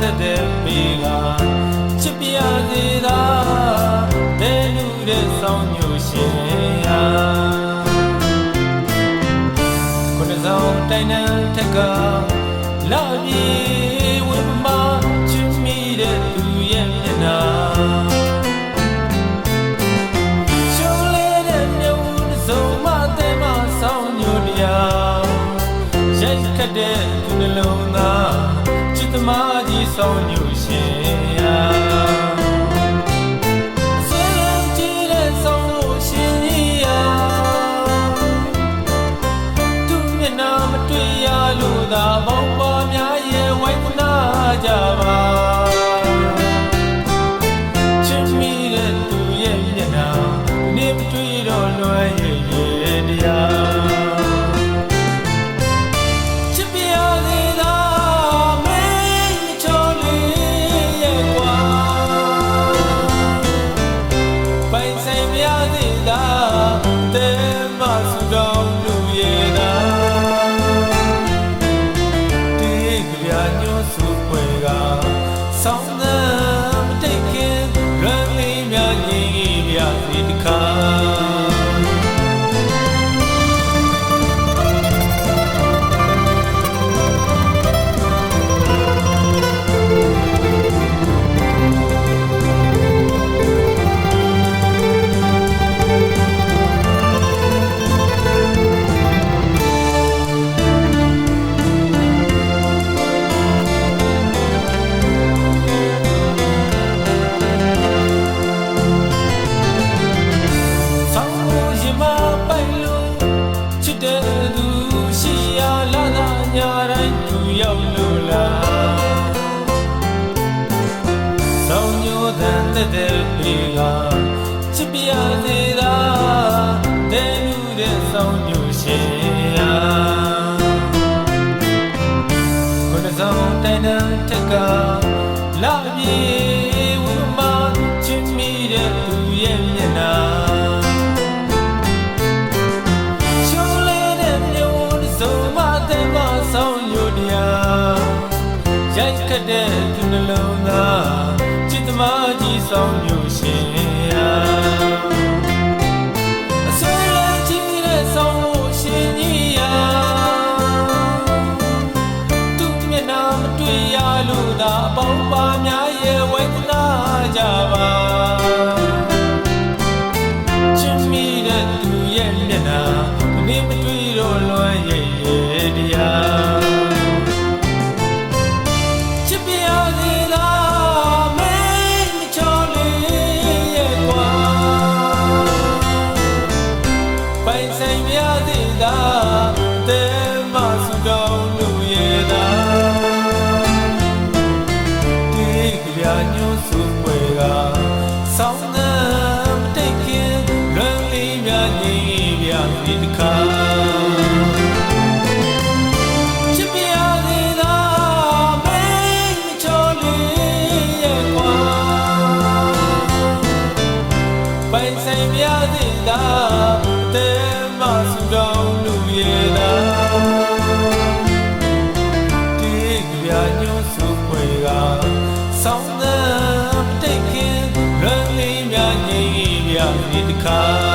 သက်တဲ့ပေကချစ်ပြစေသာတဲလူတဲ့ဆောင်ညိုရှင်ရာခုနှစ်ဆောင်တိုင်တန်းထက်ကလာပြေဝိမချစ်မိတဲ့သူရဲ့မျက်နှာရှုံးလေတဲ့မြုံစုံမတဲ့မဆောင်ညိုတရားရိုက်ခတ်တဲ့သူနှလုံးသားချစ်သမားကြီးဆောင်ညိုရှင်ရာသာပေါင်းပါများရဲ့ဝိုင်းနာကြပါချစ်မိတဲ့သူရဲ့မျက်နှာနေမတွေ့တော့လွယ်ရဲ့တရားချစ်ပြစေသာမင်းချောလေးရဲ့ကွာပိုင်ဆိုင်ပြစေသာတဲမဆူတောင်းလူရဲ့သာဆောင်းသမ်းမတိတ်ခင်ရန်လေးများကြီးပြစီတခါညာတိုင်းသူရောက်လို့လားဆောင်းညိုတန်တဲ့ပေကချစ်ပြစေသာတဲလူတဲ့ဆောင်းညိုရှင်ရာခုနှစ်ဆောင်တိုင်တန်းထက်ကလာပြေဝိမချစ်မိတဲ့သူရဲ့မျက်နှာရိုက်ခတ်တဲ့သူနှလုံးသားချစ်သမားကြီးဆောင်ညိုရှင်ရာအဆွေလည်းချစ်တဲ့ဆောင်လို့ရှင်ကြီးရာသူမျက်နှာမတွေ့ရလို့သာအပေါင်းပါများရဲ့ဝိုင်းနာကြပါချစ်မိတဲ့သူရဲ့မျက်နှာနေမတွေ့တော့လွယ်ရဲ့တရားတဲမဆူတောင်းလူရဲ့သာဒီကဗျာညို့စုပွဲကဆောင်းသမ်းမတိတ်ခင်လွန်လေးများကြီးပြစီတခါချစ်ပြစေသာမင်းချောလေးရဲ့ကွာပိုင်ဆိုင်ပြစေသာတဲမဆူတောင်းလူရဲ့သာဒီကဗျာညို့စုပွဲကဆောင်းသမ်းမတိတ်ခင်လွန်လေးများကြီးပြစီတခါ